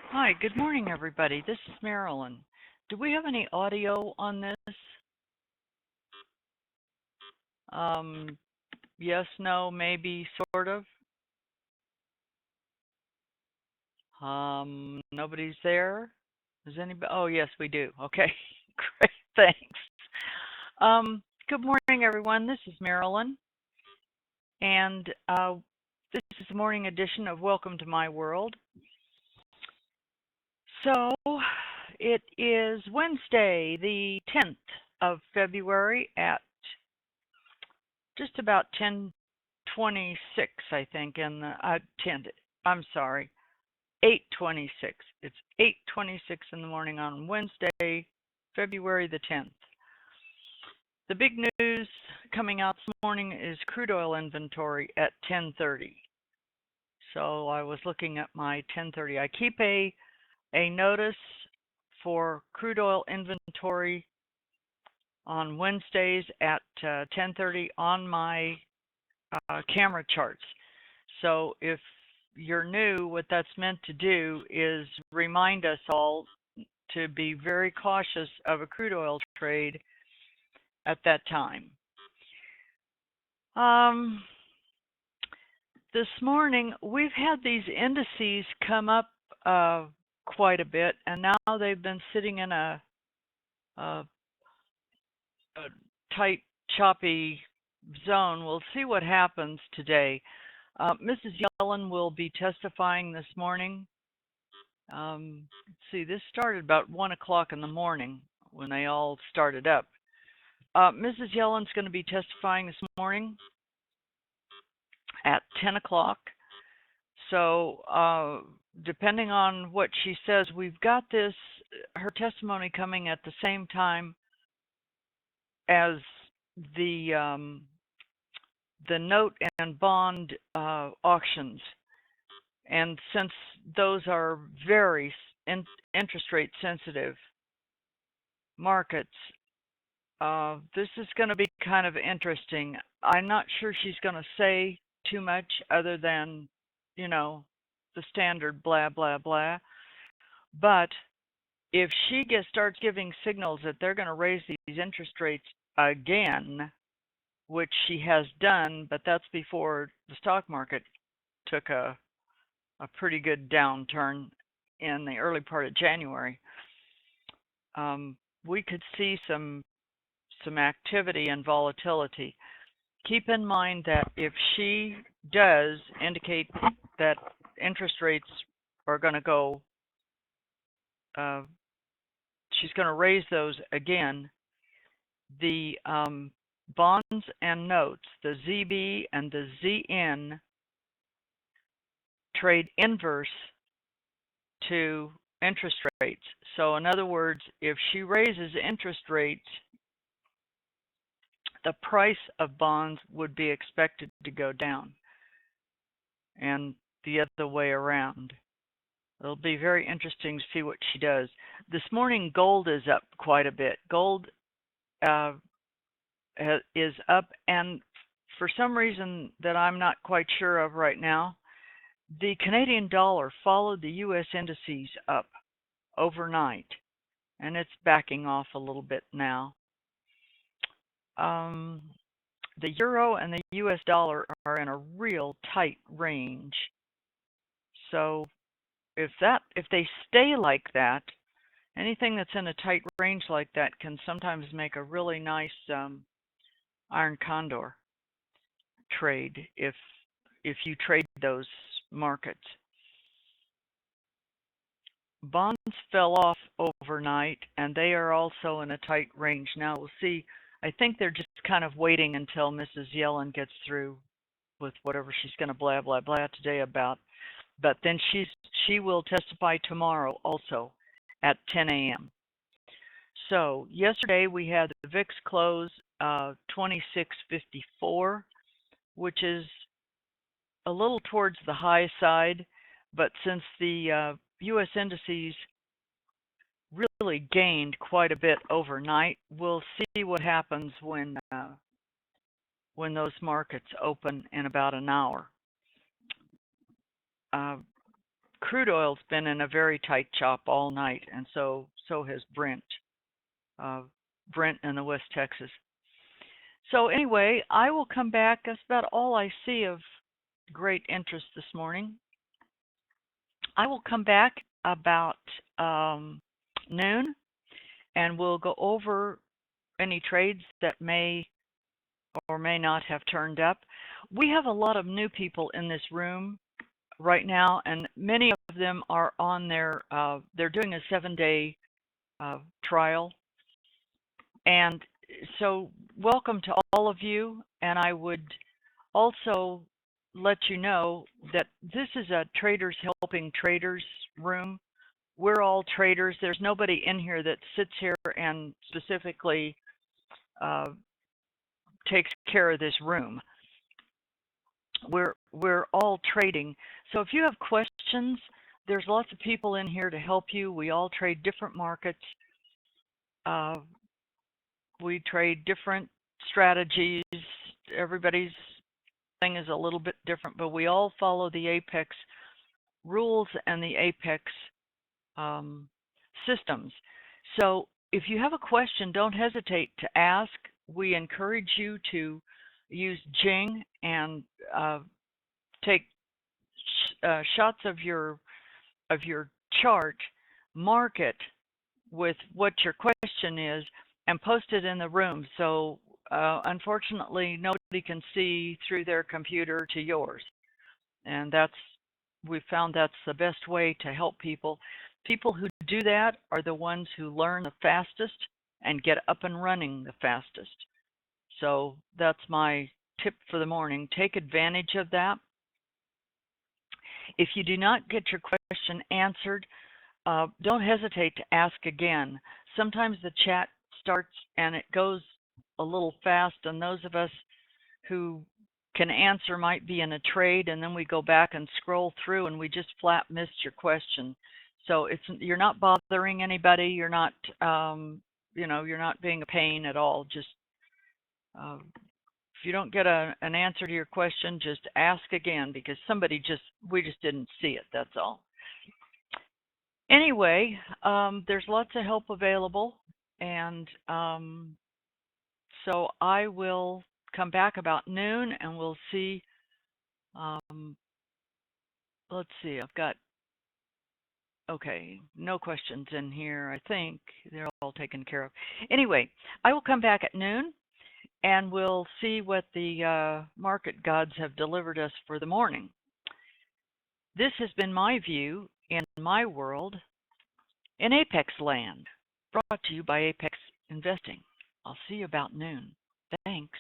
Hi, good morning, everybody. This is Marilyn. Do we have any audio on this? Um, yes, no, maybe, sort of. Nobody's there. Is anybody? Oh, yes, we do. Okay, great, thanks. Good morning, everyone. This is Marilyn, and this is the morning edition of Welcome to My World. So, it is Wednesday, the 10th of February at just about 10:26, I think, in the 10. I'm sorry, 8:26. It's 8:26 in the morning on Wednesday, February the 10th. The big news coming out this morning is crude oil inventory at 10:30. So I was looking at my 10:30. I keep a notice for crude oil inventory on Wednesdays at 10:30 on my camera charts. So if you're new, what that's meant to do is remind us all to be very cautious of a crude oil trade at that time. This morning, we've had these indices come up quite a bit, and now they've been sitting in a tight, choppy zone. We'll see what happens today. Mrs. Yellen will be testifying this morning. Let's see, this started about 1 o'clock in the morning when they all started up. Mrs. Yellen's going to be testifying this morning at 10 o'clock. So depending on what she says, we've got her testimony coming at the same time as the note and bond auctions. And since those are very interest rate sensitive markets, this is going to be kind of interesting. I'm not sure she's going to say too much other than, the standard blah, blah, blah. But if she starts giving signals that they're going to raise these interest rates again, which she has done, but that's before the stock market took a pretty good downturn in the early part of January, we could see some activity and volatility. Keep in mind that if she does indicate that interest rates are going to go, she's going to raise those again, the bonds and notes, the ZB and the ZN, trade inverse to interest rates. So in other words, if she raises interest rates, the price of bonds would be expected to go down, and the other way around. It'll be very interesting to see what she does. This morning, gold is up quite a bit. Gold is up, and for some reason that I'm not quite sure of right now, the Canadian dollar followed the U.S. indices up overnight, and it's backing off a little bit now. The euro and the U.S. dollar are in a real tight range. So if they stay like that, anything that's in a tight range like that can sometimes make a really nice iron condor trade if you trade those markets. Bonds fell off overnight, and they are also in a tight range. Now we'll see. I think they're just kind of waiting until Mrs. Yellen gets through with whatever she's going to blah, blah, blah today about. But then she will testify tomorrow also at 10 a.m. So yesterday we had the VIX close 2654, which is a little towards the high side. But since the U.S. indices really gained quite a bit overnight, we'll see what happens when those markets open in about an hour. crude oil's been in a very tight chop all night, and so has Brent. Uh, Brent in the West Texas. So anyway, I will come back. That's about all I see of great interest this morning. I will come back about noon, and we'll go over any trades that may or may not have turned up. We have a lot of new people in this room right now, and many of them are on they're doing a 7-day trial. And so welcome to all of you. And I would also let you know that this is a Traders Helping Traders room. We're all traders. There's nobody in here that sits here and specifically uh, takes care of this room. We're all trading. So if you have questions, there's lots of people in here to help you. We all trade different markets. We trade different strategies. Everybody's thing is a little bit different, but we all follow the Apex rules and the Apex systems. So if you have a question, don't hesitate to ask. We encourage you to use Jing and take shots of your chart, mark it with what your question is, and post it in the room. So unfortunately, nobody can see through their computer to yours, and we found that's the best way to help people. People who do that are the ones who learn the fastest and get up and running the fastest. So that's my tip for the morning. Take advantage of that. If you do not get your question answered, don't hesitate to ask again. Sometimes the chat starts and it goes a little fast, and those of us who can answer might be in a trade, and then we go back and scroll through and we just flat missed your question. So you're not bothering anybody. You're not you're not being a pain at all. Just if you don't get an answer to your question, just ask again, because we just didn't see it. That's all. Anyway, there's lots of help available, and so I will come back about noon, and we'll see. Let's see, I've got, okay, no questions in here. I think they're all taken care of. Anyway, I will come back at noon, and we'll see what the market gods have delivered us for the morning. This has been my view in my world in Apex land, brought to you by Apex Investing. I'll see you about noon. Thanks.